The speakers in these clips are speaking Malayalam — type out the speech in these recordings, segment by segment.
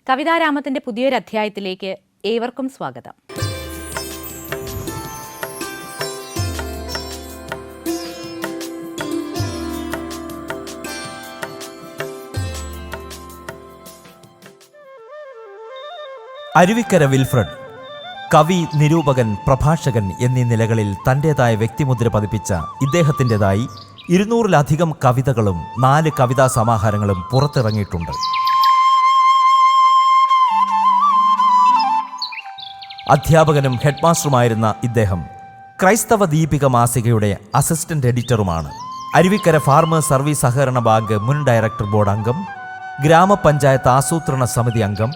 കവിതാരാമത്തിന്റെ പുതിയൊരു അധ്യായത്തിലേക്ക് ഏവർക്കും സ്വാഗതം. അരുവിക്കര വിൽഫ്രഡ് കവി, നിരൂപകൻ, പ്രഭാഷകൻ എന്നീ നിലകളിൽ തന്റേതായ വ്യക്തിമുദ്ര പതിപ്പിച്ച ഇദ്ദേഹത്തിൻ്റെതായി 200-ലധികം കവിതകളും 4 കവിതാ സമാഹാരങ്ങളും പുറത്തിറങ്ങിയിട്ടുണ്ട്. അധ്യാപകനും ഹെഡ്മാസ്റ്ററുമായിരുന്ന ഇദ്ദേഹം ക്രൈസ്തവ ദീപിക മാസികയുടെ അസിസ്റ്റന്റ് എഡിറ്ററുമാണ്. അരുവിക്കര ഫാർമേഴ്സ് സർവീസ് സഹകരണ ബാങ്ക് മുൻ ഡയറക്ടർ ബോർഡ് അംഗം, ഗ്രാമപഞ്ചായത്ത് ആസൂത്രണ സമിതി അംഗം,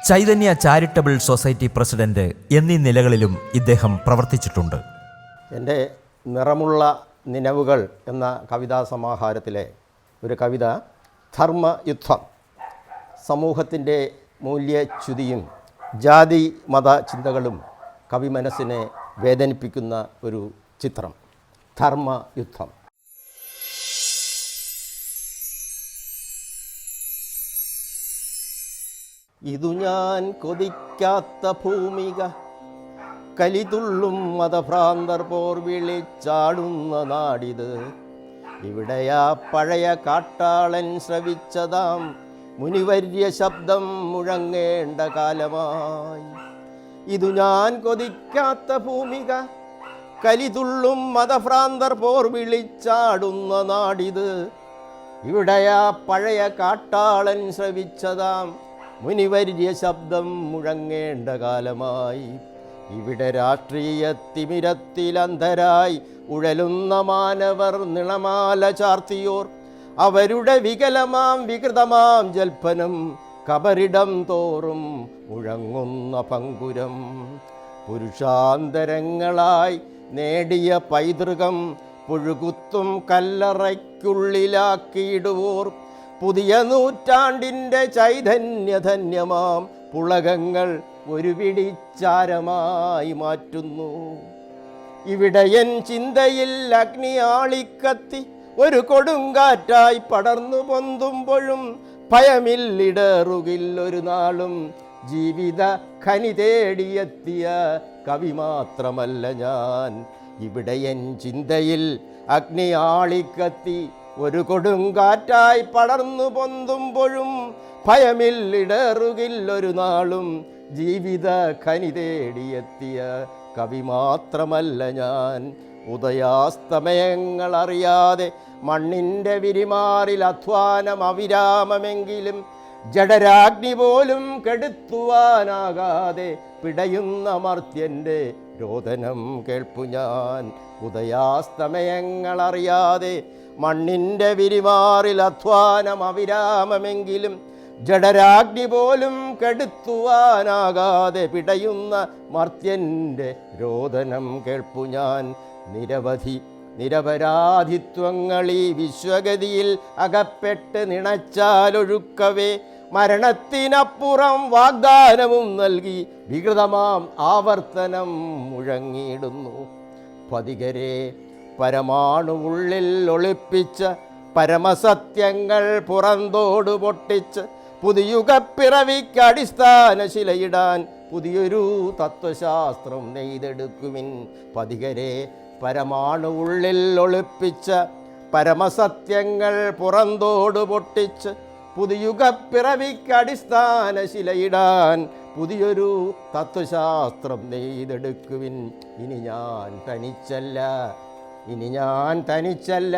ചൈതന്യ ചാരിറ്റബിൾ സൊസൈറ്റി പ്രസിഡന്റ് എന്നീ നിലകളിലും ഇദ്ദേഹം പ്രവർത്തിച്ചിട്ടുണ്ട്. എൻ്റെ നിറമുള്ള നിലവുകൾ എന്ന കവിതാ സമാഹാരത്തിലെ ഒരു കവിത ധർമ്മയുദ്ധം. സമൂഹത്തിൻ്റെ മൂല്യച്യുതിയും ജാതി മത ചിന്തകളും കവി മനസ്സിനെ വേദനിപ്പിക്കുന്ന ഒരു ചിത്രം. ധർമ്മയുദ്ധം. ഇതു ഞാൻ കൊതിക്കാത്ത ഭൂമിക, കലിതുള്ളും മതഭ്രാന്തർ പോർ വിളിച്ചാടുന്ന നാടിത്. ഇവിടെയാ പഴയ കാട്ടാളൻ ശ്രവിച്ചതാം മുനിവര്യ ശബ്ദം മുഴങ്ങേണ്ട കാലമായി. ഇതു ഞാൻ കൊതിക്കാത്ത ഭൂമിക, കലിതുള്ളും മതഭ്രാന്തർ പോർ വിളിച്ചാടുന്ന നാടിത്. ഇവിടെയാ പഴയ കാട്ടാളൻ ശ്രവിച്ചതാം മുനിവര്യ ശബ്ദം മുഴങ്ങേണ്ട കാലമായി. ഇവിടെ രാഷ്ട്രീയ തിമിരത്തിലന്ധരായി ഉഴലുന്ന മാനവർ നിളമാല ചാർത്തിയോർ, അവരുടെ വികലമാം വികൃതമാം ജൽപ്പനം കബറിടം തോറും മുഴങ്ങുന്ന പങ്കുരം. പുരുഷാന്തരങ്ങളായി നേടിയ പൈതൃകം പുഴുകുത്തും കല്ലറയ്ക്കുള്ളിലാക്കിയിടുവോർ, പുതിയ നൂറ്റാണ്ടിൻ്റെ ചൈതന്യധന്യമാം പുളകങ്ങൾ ഒരു പിടിച്ചാരമായി മാറ്റുന്നു. ഇവിടെ എൻ ചിന്തയിൽ അഗ്നി ആളിക്കത്തി ഒരു കൊടുങ്കാറ്റായി പടർന്നു പൊന്തുമ്പോഴും ഭയമില്ലിടറുകിൽ ഒരു നാളും. ജീവിത ഖനി തേടിയെത്തിയ കവി മാത്രമല്ല ഞാൻ. ഇവിടെ എൻ ചിന്തയിൽ അഗ്നി ആളിക്കത്തി ഒരു കൊടുങ്കാറ്റായി പടർന്നു പൊന്തുമ്പോഴും ഭയമില്ലിടറുകിൽ ഒരു നാളും. ജീവിത ഖനി തേടിയെത്തിയ കവി മാത്രമല്ല ഞാൻ. ഉദയാസ്തമയങ്ങൾ അറിയാതെ മണ്ണിൻ്റെ വിരിമാറിൽ അധ്വാനം അവിരാമമെങ്കിലും ജഡരാഗ്നി പോലും കെടുത്തുവാനാകാതെ പിടയുന്ന മർത്യൻ്റെ രോദനം കേൾപ്പു ഞാൻ. ഉദയാസ്തമയങ്ങൾ അറിയാതെ മണ്ണിൻ്റെ വിരിമാറിൽ അധ്വാനം അവിരാമമെങ്കിലും ജഡരാഗ്നി പോലും കെടുത്തുവാനാകാതെ പിടയുന്ന മർത്യൻ്റെ രോദനം കേൾപ്പു ഞാൻ. നിരപരാധിത്വങ്ങൾ ഈ വിശ്വഗതിയിൽ അകപ്പെട്ട് നിണച്ചാലൊഴുക്കവേ മരണത്തിനപ്പുറം വാഗ്ദാനവും നൽകി വികൃതമാം ആവർത്തനം മുഴങ്ങിയിടുന്നു. പതികരെ പരമാണു ഉള്ളിൽ ഒളിപ്പിച്ച പരമസത്യങ്ങൾ പുറന്തോട് പൊട്ടിച്ച് പുതിയുഗപ്പിറവിക്ക് അടിസ്ഥാന ശിലയിടാൻ പുതിയൊരു തത്വശാസ്ത്രം നെയ്തെടുക്കുവിൻ. പതികരെ പരമാണു ഉള്ളിൽ ഒളിപ്പിച്ച പരമസത്യങ്ങൾ പുറന്തോട് പൊട്ടിച്ച് പുതിയുഗപ്പിറവിക്ക് അടിസ്ഥാന ശിലയിടാൻ പുതിയൊരു തത്വശാസ്ത്രം നെയ്തെടുക്കുവിൻ. ഇനി ഞാൻ തനിച്ചല്ല,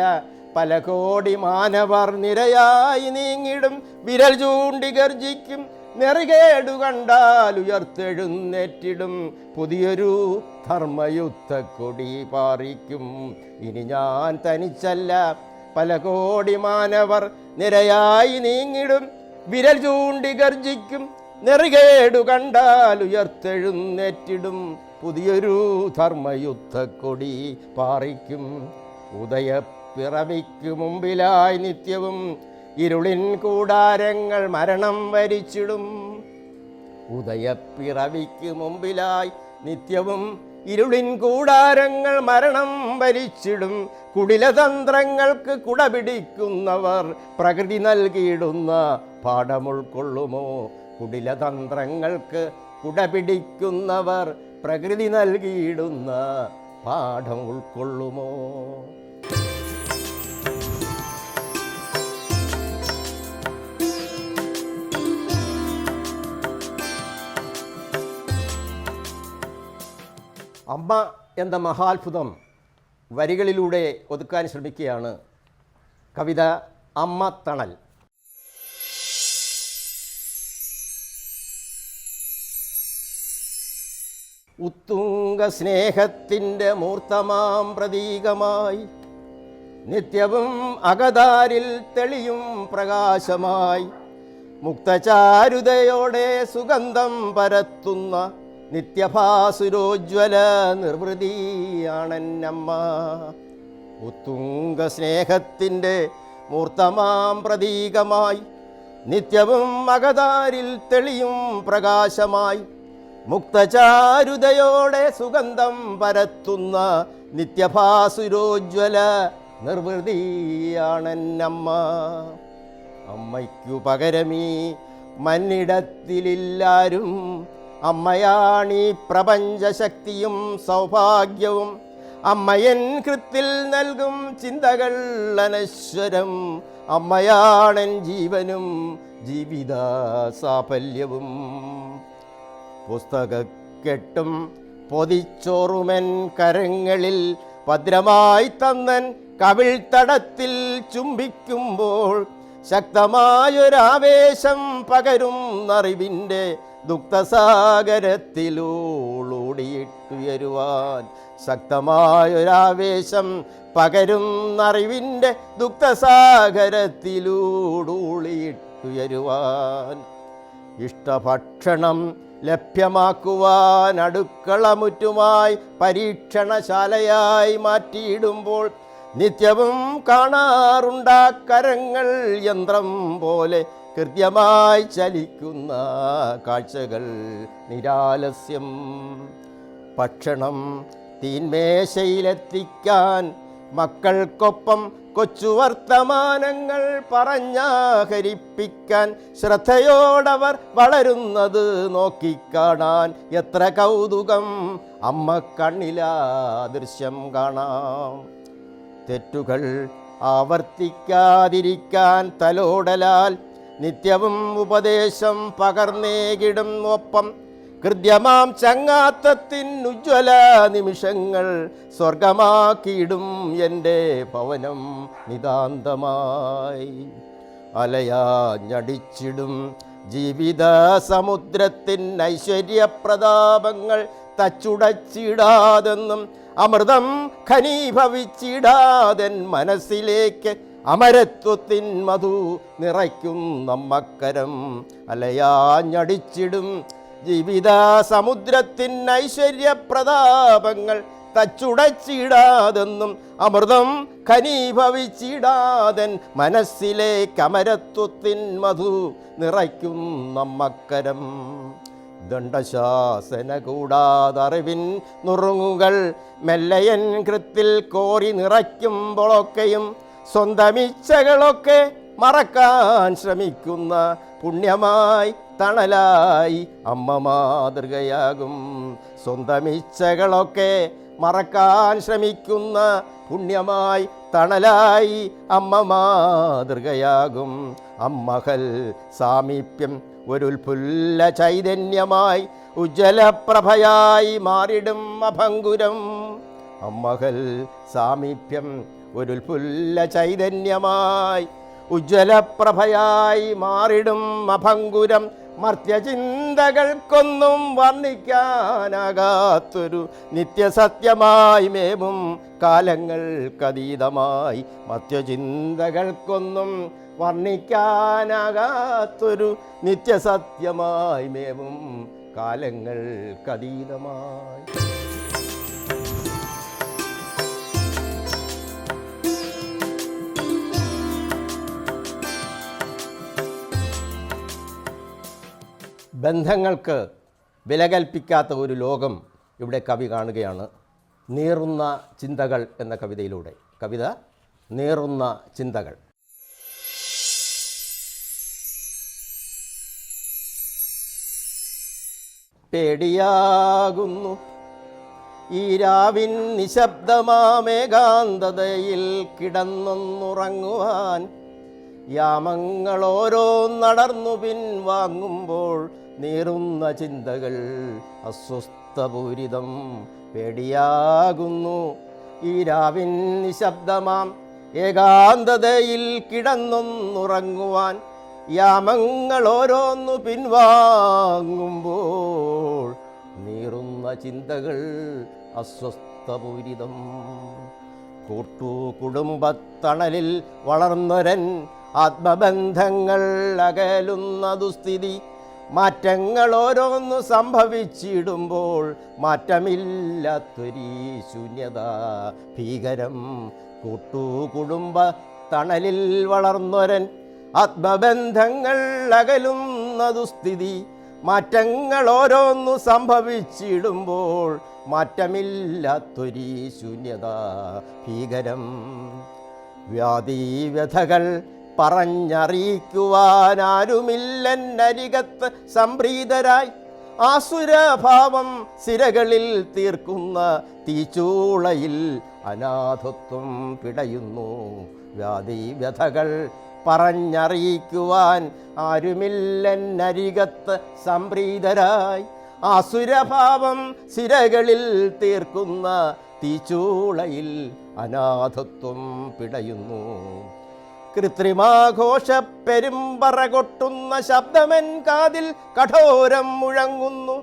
പല കോടി മാനവർ നിരയായി നീങ്ങിടും. വിരൽ ചൂണ്ടി ഗർജിക്കും, നെറുകേടു കണ്ടാൽ ഉയർത്തെഴുന്നേറ്റിടും. പുതിയൊരു ധർമ്മയുദ്ധക്കൊടി പാറിക്കും. ഇനി ഞാൻ തനിച്ചല്ല, പല കോടി മാനവർ നിരയായി നീങ്ങിടും. വിരൽ ചൂണ്ടി ഗർജിക്കും, നെറുകേടു കണ്ടാൽ ഉയർത്തെഴുന്നേറ്റിടും. പുതിയൊരു ധർമ്മയുദ്ധക്കൊടി പാറിക്കും. ഉദയപ്പിറവിക്കു മുമ്പിലായി നിത്യവും ഇരുളിൻ കൂടാരങ്ങൾ മരണം വരിച്ചിടും. ഉദയപ്പിറവിക്ക് മുമ്പിലായി നിത്യവും ഇരുളിൻ കൂടാരങ്ങൾ മരണം വരിച്ചിടും. കുടിലതന്ത്രങ്ങൾക്ക് കുടപിടിക്കുന്നവർ പ്രകൃതി നൽകിയിടുന്ന പാഠം ഉൾക്കൊള്ളുമോ? കുടിലതന്ത്രങ്ങൾക്ക് കുടപിടിക്കുന്നവർ പ്രകൃതി നൽകിയിടുന്ന പാഠം ഉൾക്കൊള്ളുമോ? അമ്മ എന്ന മഹാത്ഭുതം വരികളിലൂടെ ഒതുക്കാൻ ശ്രമിക്കുകയാണ് കവിത അമ്മ തണൽ. ഉത്തുംഗ സ്നേഹത്തിൻ്റെ മൂർത്തമാം പ്രതീകമായി നിത്യവും അകതാരിൽ തെളിയും പ്രകാശമായി മുക്തചാരുതയോടെ സുഗന്ധം പരത്തുന്ന നിത്യഭാസുരോജ്വല നിർവൃതിയാണെന്നമ്മ. ഉത്തുംഗ സ്നേഹത്തിൻ്റെ മൂർത്തമാം പ്രതീകമായി നിത്യവും അകതാരിൽ തെളിയും പ്രകാശമായി മുക്തചാരുതയോടെ സുഗന്ധം പരത്തുന്ന നിത്യഭാസുരോജ്വല നിർവൃതിയാണെന്നമ്മ. അമ്മയ്ക്കു പകരമീ മന്നിടത്തിലില്ലാരും. അമ്മയാണീ പ്രപഞ്ചശക്തിയും സൗഭാഗ്യവും. അമ്മയൻ കൃത്തിൽ നൽകും ചിന്തകൾ അനശ്വരം. അമ്മയാണെൻ ജീവനും ജീവിത സാഫല്യവും. പുസ്തകക്കെട്ടും പൊതിച്ചോറുമെൻ കരങ്ങളിൽ ഭദ്രമായി തന്നൻ കവിൾത്തടത്തിൽ ചുംബിക്കുമ്പോൾ ശക്തമായൊരാവേശം പകരുന്നറിവിൻ്റെ ദുഃഖസാഗരത്തിലൂടിയിട്ടുയരുവാൻ. ശക്തമായൊരാവേശം പകരുന്നറിവിൻ്റെ ദുഃഖസാഗരത്തിലൂടിയിട്ടുയരുവാൻ. ഇഷ്ടഭക്ഷണം ലഭ്യമാക്കുവാൻ അടുക്കളമുറ്റുമായി പരീക്ഷണശാലയായി മാറ്റിയിടുമ്പോൾ നിത്യവും കാണാറുണ്ടാ കരങ്ങൾ യന്ത്രം പോലെ കൃത്യമായി ചലിക്കുന്ന കാഴ്ചകൾ നിരാലസ്യം. ഭക്ഷണം തീന്മേശയിലെത്തിക്കാൻ മക്കൾക്കൊപ്പം കൊച്ചു വർത്തമാനങ്ങൾ പറഞ്ഞാഹരിപ്പിക്കാൻ ശ്രദ്ധയോടവർ വളരുന്നത് നോക്കിക്കാണാൻ എത്ര കൗതുകം അമ്മ കണ്ണിലാ ദൃശ്യം കാണാം. തെറ്റുകൾ ആവർത്തിക്കാതിരിക്കാൻ തലോടലാൽ നിത്യവും ഉപദേശം പകർന്നേകിടും. ഒപ്പം കൃത്യമാം ചങ്ങാത്തത്തിൻ ഉജ്ജ്വല നിമിഷങ്ങൾ സ്വർഗമാക്കിയിടും എൻ്റെ ഭവനം നിതാന്തമായി. അലയാഞ്ഞടിച്ചിടും ജീവിത സമുദ്രത്തിൻ ഐശ്വര്യപ്രതാപങ്ങൾ തച്ചുടച്ചിടാതെന്നും അമൃതം ഖനീഭവിച്ചിടാതൻ മനസ്സിലേക്ക് അമരത്വത്തിൻ മധു നിറയ്ക്കും നമ്മക്കരം. അലയാഞ്ഞടിച്ചിടും ജീവിത സമുദ്രത്തിൻ ഐശ്വര്യപ്രതാപങ്ങൾ തച്ചുടച്ചിടാതെന്നും അമൃതം ഖനീഭവിച്ചിടാതൻ മനസ്സിലേക്ക് അമരത്വത്തിൻ മധു നിറയ്ക്കും നമ്മക്കരം. ദണ്ഡശാസന കൂടാതറിവിൻ നുറുങ്ങുകൾ മെല്ലയൻ കൃത്തിൽ കോരി നിറയ്ക്കുമ്പോഴൊക്കെയും സ്വന്തമിച്ഛകളൊക്കെ മറക്കാൻ ശ്രമിക്കുന്ന പുണ്യമായി തണലായി അമ്മ മാതൃകയാകും. സ്വന്തമിച്ഛകളൊക്കെ മറക്കാൻ ശ്രമിക്കുന്ന പുണ്യമായി തണലായി അമ്മ മാതൃകയാകും. അമ്മകൾ സാമീപ്യം ഒരുൽപുല്ല ചൈതന്യമായി ഉജ്ജ്വലപ്രഭയായി മാറിടും അഭംഗുരം. അമ്മകൾ സാമീപ്യം ഒരുൽപുല്ല ചൈതന്യമായി ഉജ്ജ്വലപ്രഭയായി മാറിടും അഭംഗുരം. മർത്യചിന്തകൾക്കൊന്നും വർണ്ണിക്കാനാകാത്തൊരു നിത്യസത്യമായി മേവും കാലങ്ങൾക്കതീതമായി. മർത്യചിന്തകൾക്കൊന്നും വർണ്ണിക്കാനാകാത്തൊരു നിത്യസത്യമായി മേവും കാലങ്ങൾക്കതീതമായി. ബന്ധങ്ങൾക്ക് വില കൽപ്പിക്കാത്ത ഒരു ലോകം ഇവിടെ കവി കാണുകയാണ് നീറുന്ന ചിന്തകൾ എന്ന കവിതയിലൂടെ. കവിത നീറുന്ന ചിന്തകൾ. പേടിയാകുന്നു. ഈ രാവിൻ നിശബ്ദമാമേകാന്തതയിൽ കിടന്നൊന്നുറങ്ങുവാൻ യാമങ്ങൾ ഓരോന്നടർന്നു പിൻവാങ്ങുമ്പോൾ നീറുന്ന ചിന്തകൾ അസ്വസ്ഥപൂരിതം പേടിയാകുന്നു. ഈ രാവിൻ നിശബ്ദമാം ഏകാന്തതയിൽ കിടന്നൊന്നുറങ്ങുവാൻ യാമങ്ങൾ ഓരോന്നു പിൻവാങ്ങുമ്പോൾ നീറുന്ന ചിന്തകൾ അസ്വസ്ഥപൂരിതം. കുടുംബത്തണലിൽ വളർന്നൊരൻ ആത്മബന്ധങ്ങൾ അകലുന്ന ദുസ്ഥിതി മാറ്റങ്ങൾ ഓരോന്ന് സംഭവിച്ചിടുമ്പോൾ മാറ്റമില്ലാത്തൊരീ ശൂന്യത ഭീകരം. കുടുംബത്തണലിൽ വളർന്നൊരൻ ആത്മബന്ധങ്ങൾ അകലുന്ന ദുസ്ഥിതി മാറ്റങ്ങൾ ഓരോന്നു സംഭവിച്ചിടുമ്പോൾ മാറ്റമില്ലാത്തൊരീ ശൂന്യത ഭീകരം. വ്യാധിവ്യഥകൾ പറഞ്ഞറിയിക്കുവാനാരുമില്ലെന്നരികത്ത് സംപ്രീതരായി ആസുരഭാവം സിരകളിൽ തീർക്കുന്ന തീച്ചൂളയിൽ അനാഥത്വം പിടയുന്നു. വ്യാധിവ്യഥകൾ പറഞ്ഞറിയിക്കുവാൻ ആരുമില്ലെന്നരികത്ത് സംപ്രീതരായി ആസുരഭാവം സിരകളിൽ തീർക്കുന്ന തീച്ചൂളയിൽ അനാഥത്വം പിടയുന്നു. കൃത്രിമാഘോഷ പെരുമ്പറ കൊട്ടുന്ന ശബ്ദമൻ കാതിൽ കഠോരം മുഴങ്ങുന്നു.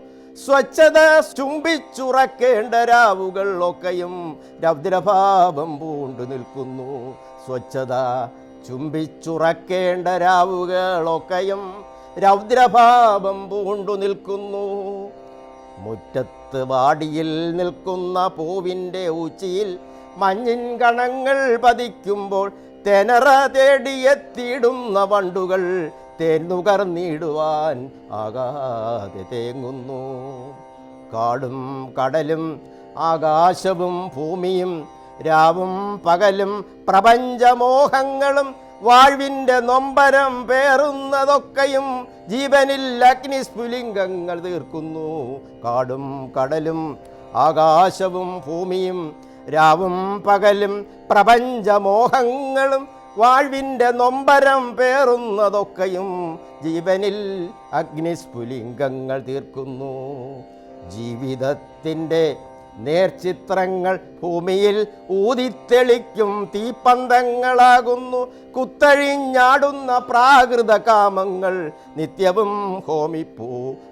സ്വച്ഛത ചുംബിച്ചുറക്കേണ്ട രാവുകൾ ഒക്കെയും രൗദ്രഭാവം പൂണ്ടു നിൽക്കുന്നു. സ്വച്ഛത ചുംബിച്ചുറക്കേണ്ട രാവുകളൊക്കെയും രൗദ്രഭാവം പൂണ്ടു നിൽക്കുന്നു. മുറ്റത്ത് വാടിയിൽ നിൽക്കുന്ന പൂവിൻ്റെ ഉച്ചിയിൽ മഞ്ഞിൻ കണങ്ങൾ പതിക്കുമ്പോൾ തെനറ തേടിയെത്തിയിടുന്ന വണ്ടുകൾ തേന്നുകർന്നിടുവാൻ ആകാതെ തേങ്ങുന്നു. കാടും കടലും ആകാശവും ഭൂമിയും രാവും പകലും പ്രപഞ്ചമോഹങ്ങളും വാഴ്വിൻ്റെ നൊമ്പരം പേറുന്നതൊക്കെയും ജീവനിൽ അഗ്നിസ്ഫുലിംഗങ്ങൾ തീർക്കുന്നു. കാടും കടലും ആകാശവും ഭൂമിയും രാവും പകലും പ്രപഞ്ചമോഹങ്ങളും വാഴ്വിൻ്റെ നൊമ്പരം പേറുന്നതൊക്കെയും ജീവനിൽ അഗ്നിസ്ഫുലിംഗങ്ങൾ തീർക്കുന്നു. ജീവിതത്തിൻ്റെ നേർചിത്രങ്ങൾ ഭൂമിയിൽ ഊതിത്തെളിക്കും തീപ്പന്തങ്ങളാകുന്നു. കുത്തഴിഞ്ഞാടുന്ന പ്രാകൃത കാമങ്ങൾ നിത്യവും ഹോമിപ്പൂ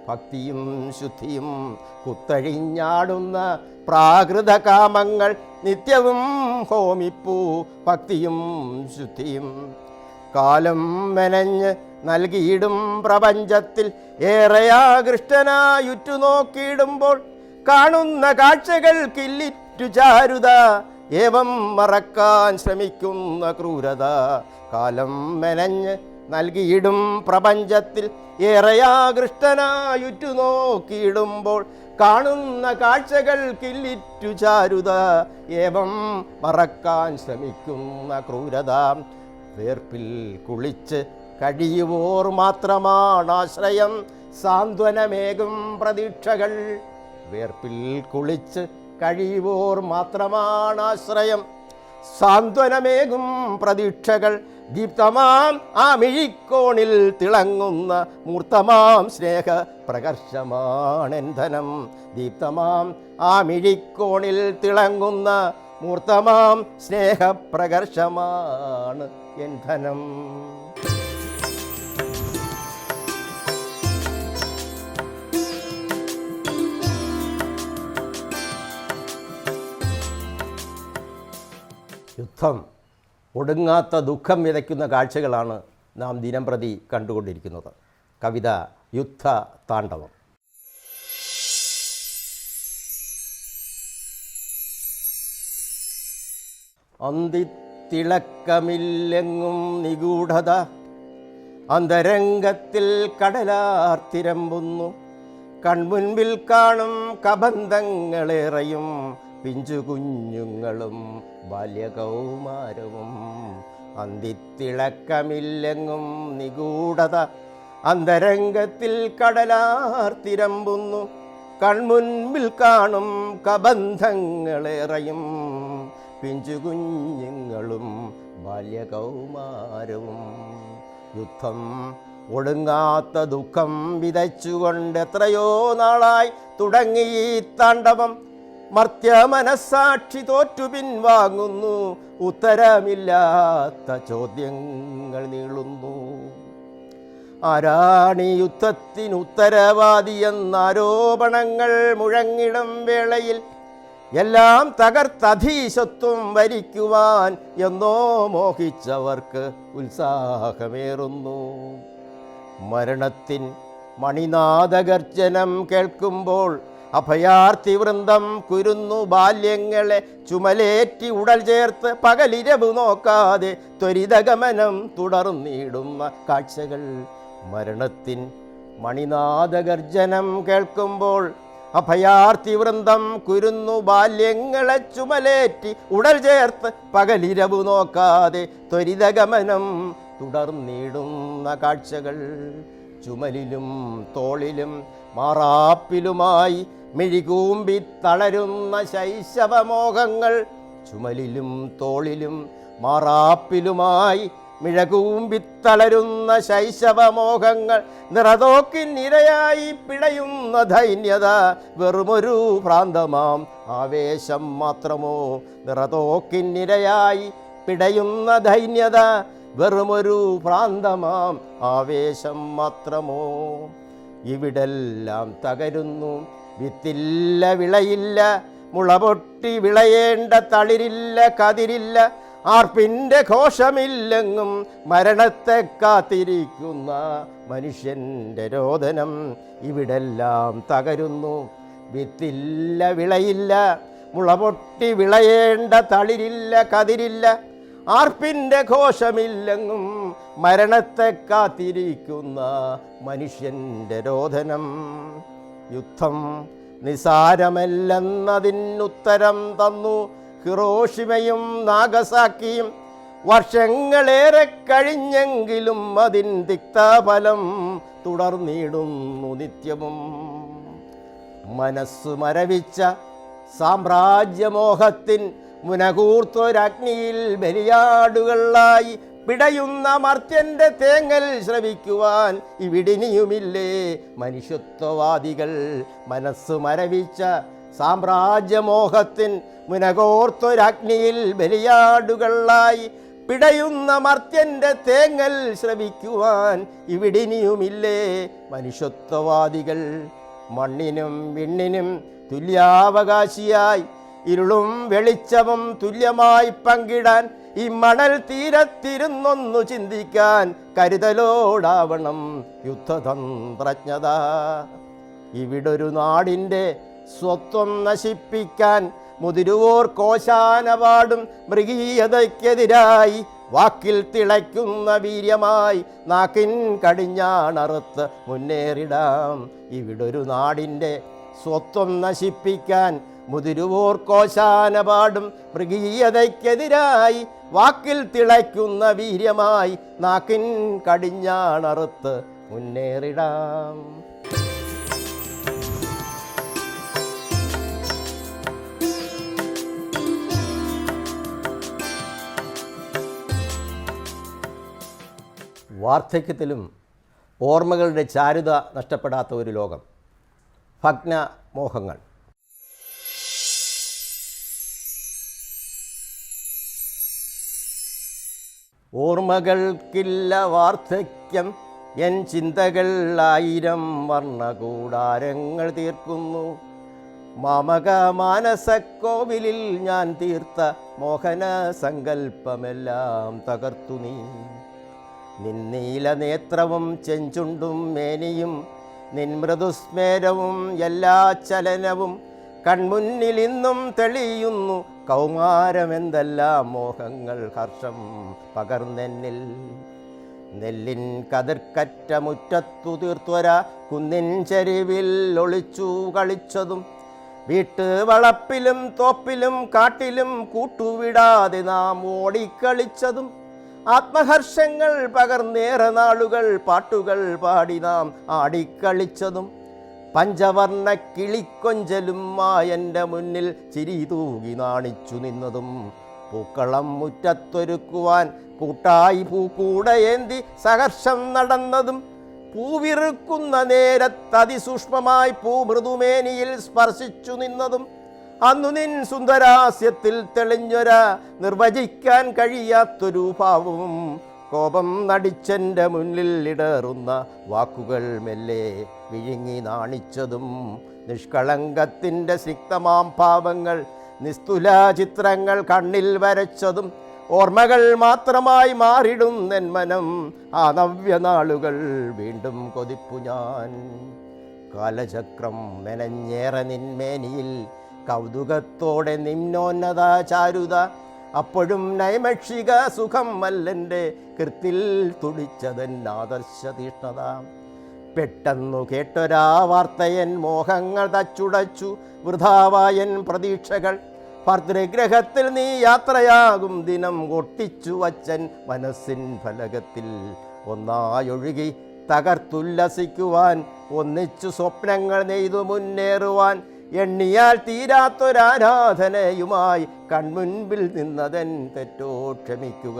ഭക്തിയും ശുദ്ധിയും. കുത്തഴിഞ്ഞാടുന്ന പ്രാകൃത കാമങ്ങൾ നിത്യവും ഹോമിപ്പൂ ഭക്തിയും ശുദ്ധിയും. കാലം മെനഞ്ഞ് നൽകിയിടും പ്രപഞ്ചത്തിൽ ഏറെയാകൃഷ്ടനായുറ്റുനോക്കിയിടുമ്പോൾ കാണുന്ന കാഴ്ചകൾ കില്ലിറ്റു ചാരുത ഏവം മറക്കാൻ ശ്രമിക്കുന്ന ക്രൂരത. കാലം മെനഞ്ഞ് നൽകിയിടും പ്രപഞ്ചത്തിൽ ഏറെയാകൃഷ്ടനായുറ്റുനോക്കിയിടുമ്പോൾ കാണുന്ന കാഴ്ചകൾ കില്ലിറ്റു ചാരുത ഏവം മറക്കാൻ ശ്രമിക്കുന്ന ക്രൂരത. വേർപ്പിൽ കുളിച്ച് കഴിയുവോർ മാത്രമാണാശ്രയം സാന്ത്വനമേകും പ്രതീക്ഷകൾ. വേർപ്പിൽ കുളിച്ച് കഴിയുവോർ മാത്രമാണാശ്രയം സാന്ത്വനമേകും പ്രതീക്ഷകൾ. ദീപ്തമാം ആ മിഴിക്കോണിൽ തിളങ്ങുന്ന മൂർത്തമാം സ്നേഹ പ്രകർഷമാണെന്ധനം. ദീപ്തമാം ആ മിഴിക്കോണിൽ തിളങ്ങുന്ന മൂർത്തമാം സ്നേഹപ്രകർഷമാണ് ഇന്ധനം. യുദ്ധം ഒടുങ്ങാത്ത ദുഃഖം വിതയ്ക്കുന്ന കാഴ്ചകളാണ് നാം ദിനംപ്രതി കണ്ടുകൊണ്ടിരിക്കുന്നത്. കവിത യുദ്ധ താണ്ഡവം. അന്തിത്തിളക്കമില്ലെങ്ങും നിഗൂഢത അന്തരംഗത്തിൽ കടലാർത്തിരമ്പുന്നു. കൺമുൻപിൽ കാണും കബന്ധങ്ങളേറെയും പിഞ്ചു കുഞ്ഞുങ്ങളും ബാല്യകൗമാരവും. അന്തിത്തിളക്കമില്ലെങ്ങും നിഗൂഢത അന്തരംഗത്തിൽ കടലാർത്തിരമ്പുന്നു. കൺമുൻപിൽ കാണും കബന്ധങ്ങളേറെയും പിഞ്ചുകുഞ്ഞുങ്ങളും ബാല്യകൗമാരവും. യുദ്ധം ഒടുങ്ങാത്ത ദുഃഖം വിതച്ചുകൊണ്ട് എത്രയോ നാളായി തുടങ്ങി ഈ താണ്ഡവം. മർത്യ മനസ്സാക്ഷി തോറ്റു പിൻവാങ്ങുന്നു, ഉത്തരമില്ലാത്ത ചോദ്യങ്ങൾ നീളുന്നു. ആരാണീ യുദ്ധത്തിന് ഉത്തരവാദിയെന്ന ആരോപണങ്ങൾ മുഴങ്ങിടും വേളയിൽ എല്ലാം തകർത്തധീശത്വം വരിക്കുവാൻ എന്നോ മോഹിച്ചവർക്ക് ഉത്സാഹമേറുന്നു. മരണത്തിൻ മണിനാദഗർജനം കേൾക്കുമ്പോൾ അഭയാർത്ഥി വൃന്ദം കുരുന്നു ബാല്യങ്ങളെ ചുമലേറ്റി ഉടൽ ചേർത്ത് പകലിരവ് നോക്കാതെ ത്വരിതഗമനം തുടർന്നിടുന്ന കാഴ്ചകൾ. മരണത്തിൻ മണിനാദഗർജനം കേൾക്കുമ്പോൾ അഭയാർത്ഥി വൃന്ദം കുരുന്നു ബാല്യങ്ങളെ ചുമലേറ്റി ഉടൽ ചേർത്ത് പകലിരവ് നോക്കാതെ ത്വരിതഗമനം തുടർന്നിടുന്ന കാഴ്ചകൾ. ചുമലിലും തോളിലും മാറാപ്പിലുമായി മിഴികൂമ്പി തളരുന്ന ശൈശവമോഹങ്ങൾ. ചുമലിലും തോളിലും മാറാപ്പിലുമായി മിഴകൂമ്പിത്തളരുന്ന ശൈശവമോഹങ്ങൾ. നിറതോക്കിനിരയായി പിടയുന്ന ദൈന്യത വെറുമൊരു ഭ്രാന്തമാം ആവേശം മാത്രമോ. നിറതോക്കിനിരയായി പിടയുന്ന ദൈന്യത വെറുമൊരു ഭ്രാന്തമാം ആവേശം മാത്രമോ. ഇവിടെല്ലാം തകരുന്നു, വിത്തില്ല വിളയില്ല, മുളപൊട്ടി വിളയേണ്ട തളിരില്ല കതിരില്ല, ആർപ്പിൻ്റെ ഘോഷമില്ലെങ്ങും മരണത്തെ കാത്തിരിക്കുന്ന മനുഷ്യൻ്റെ രോദനം. ഇവിടെല്ലാം തകരുന്നു, വിത്തില്ല വിളയില്ല, മുളപൊട്ടി വിളയേണ്ട തളിരില്ല കതിരില്ല, ആർപ്പിൻ്റെ ഘോഷമില്ലെങ്ങും മരണത്തെ കാത്തിരിക്കുന്ന മനുഷ്യൻ്റെ രോദനം. യുദ്ധം നിസാരമല്ലെന്നതിനുത്തരം തന്നു ഹിറോഷിമയും നാഗസാക്കിയും. വർഷങ്ങളേറെ കഴിഞ്ഞെങ്കിലും അതിൻ തിക്തഫലം തുടർന്നിടുന്നു നിത്യവും. മനസ്സു മരവിച്ച സാമ്രാജ്യമോഹത്തിൻ മുനകൂർത്തൊരഗ്നിയിൽ ബലിയാടുകളായി പിടയുന്ന മർത്യൻ്റെ തേങ്ങൽ ശ്രവിക്കുവാൻ ഇവിടിനിയുമില്ലേ മനുഷ്യത്വവാദികൾ. മനസ്സു മരവിച്ച സാമ്രാജ്യമോഹത്തിൻ മുനകോർത്തൊരഗ്നിയിൽ ബലിയാടുകളായി പിടയുന്ന മർത്യൻ്റെ തേങ്ങൽ ശ്രവിക്കുവാൻ ഇവിടിനിയുമില്ലേ മനുഷ്യത്വവാദികൾ. മണ്ണിനും വിണ്ണിനും തുല്യാവകാശിയായി ഇരുളും വെളിച്ചവും തുല്യമായി പങ്കിടാൻ ഈ മണൽ തീരത്തിരുന്നൊന്നു ചിന്തിക്കാൻ കരുതലോടാവണം യുദ്ധതന്ത്രജ്ഞത. ഇവിടൊരു നാടിൻ്റെ സ്വത്വം നശിപ്പിക്കാൻ മുതിരുവോർ കോശാനപാടും മൃഗീയതയ്ക്കെതിരായി വാക്കിൽ തിളയ്ക്കുന്ന വീര്യമായി നാക്കിൻ കടിഞ്ഞാണറുത്ത് മുന്നേറിടാം. ഇവിടൊരു നാടിൻ്റെ സ്വത്വം നശിപ്പിക്കാൻ മുതിരുവോർ കോശാനപാടും മൃഗീയതയ്ക്കെതിരായി വാക്കിൽ തിളയ്ക്കുന്ന വീര്യമായി നാക്കിൻ കടിഞ്ഞാണറുത്ത് മുന്നേറിടാം. വാർദ്ധക്യത്തിലും ഓർമ്മകളുടെ ചാരുത നഷ്ടപ്പെടാത്ത ഒരു ലോകം. ഭഗ്നമോഹങ്ങൾ. ഓർമ്മകൾക്കില്ല വാർദ്ധക്യം, എൻ ചിന്തകൾ 1000 വർണ്ണകൂടാരങ്ങൾ തീർക്കുന്നു. മാമക മാനസക്കോവിലിൽ ഞാൻ തീർത്ത മോഹന സങ്കൽപ്പമെല്ലാം തകർത്തു നീ. നിന്നീല നേത്രവും ചെഞ്ചുണ്ടും മേനിയും നിൻ മൃദുസ്മേരവും എല്ലാ ചലനവും കൺമുന്നിൽ ഇന്നും തെളിയുന്നു. കൗമാരമെന്തെല്ലാം മോഹങ്ങൾ ഹർഷം പകർന്നെന്നിൽ. നെല്ലിൻ കതിർക്കറ്റ മുറ്റത്തു തീർത്തൊര കുന്നിൻ ചരിവിൽ ഒളിച്ചു കളിച്ചതും വീട്ട് വളപ്പിലും തോപ്പിലും കാട്ടിലും കൂട്ടുവിടാതെ നാം ഓടിക്കളിച്ചതും ആത്മഹർഷങ്ങൾ പകർന്നേറെ നാളുകൾ പാട്ടുകൾ പാടി നാം ആടിക്കളിച്ചതും പഞ്ചവർണ്ണ കിളിക്കൊഞ്ചലും മായൻ്റെ മുന്നിൽ ചിരി തൂകി നാണിച്ചു നിന്നതും പൂക്കളം മുറ്റത്തൊരുക്കുവാൻ കൂട്ടായി പൂക്കൂടയേന്തി സഹർഷം നടന്നതും പൂവിറുക്കുന്ന നേരത്തതിസൂക്ഷ്മമായി പൂമൃദുമേനിയിൽ സ്പർശിച്ചു നിന്നതും അന്നു നിൻ സുന്ദരാസ്യത്തിൽ തെളിഞ്ഞൊര നിർവചിക്കാൻ കഴിയാത്തൊരു ഭാവവും കോപം നടിച്ചെൻ്റെ മുന്നിൽ ഇടറുന്ന വാക്കുകൾ മെല്ലെ വിഴുങ്ങി നാണിച്ചതും നിഷ്കളങ്കത്തിൻ്റെ സിക്തമാം ഭാവങ്ങൾ നിസ്തുല ചിത്രങ്ങൾ കണ്ണിൽ വരച്ചതും ഓർമ്മകൾ മാത്രമായി മാറിടും എൻ മനം ആ നവ്യനാളുകൾ വീണ്ടും കൊതിപ്പു ഞാൻ കാലചക്രം മെനഞ്ഞേറെ നിന്മേനിയിൽ കൗതുകത്തോടെ നിമ്നോന്നത ചാരുത അപ്പോഴും നൈമക്ഷിക സുഖം മല്ലെൻ്റെ കൃത്തിൽ തുടിച്ചതൻ ആദർശ തീഷ്ണത പെട്ടെന്നു കേട്ടൊരാ വാർത്തയൻ മോഹങ്ങൾ തച്ചുടച്ചു വൃഥാവായൻ പ്രതീക്ഷകൾ ഭർതൃഗ്രഹത്തിൽ നീ യാത്രയാകും ദിനം ഒട്ടിച്ചു വച്ചൻ മനസ്സിൻ ഫലകത്തിൽ ഒന്നായൊഴുകി തകർത്തുല്ലസിക്കുവാൻ ഒന്നിച്ചു സ്വപ്നങ്ങൾ നെയ്തു മുന്നേറുവാൻ എണ്ണിയാൽ തീരാത്തൊരാരാധനയുമായി കൺമുൻപിൽ നിന്നതൻ തെറ്റോ ക്ഷമിക്കുക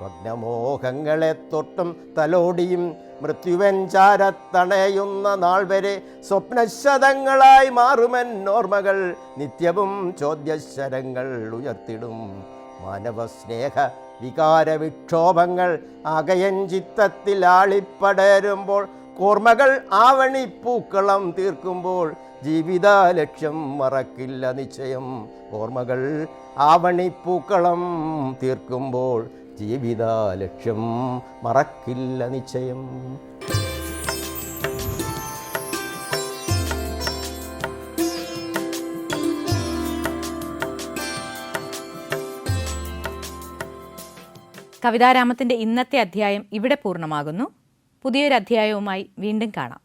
ഭഗ്നമോഹങ്ങളെ തൊട്ടും തലോടിയും മൃത്യുവൻ ചാരത്തണയുന്ന നാൾ വരെ സ്വപ്നശതങ്ങളായി മാറുമെൻ ഓർമ്മകൾ നിത്യവും ചോദ്യശരങ്ങൾ ഉയർത്തിടും മാനവ സ്നേഹ വികാര വിക്ഷോഭങ്ങൾ അകയൻ ചിത്തത്തിൽ ആളിപ്പടരുമ്പോൾ ഓർമ്മകൾ ആവണിപ്പൂക്കളം തീർക്കുമ്പോൾ ജീവിത ലക്ഷ്യം മറക്കില്ല നിശ്ചയം ഓർമ്മകൾ ആവണിപ്പൂക്കളം തീർക്കുമ്പോൾ ജീവിത ലക്ഷ്യം മറക്കില്ല നിശ്ചയം. കവിതാരാമത്തിന്റെ ഇന്നത്തെ അധ്യായം ഇവിടെ പൂർണ്ണമാകുന്നു. പുതിയൊരു അധ്യായവുമായി വീണ്ടും കാണാം.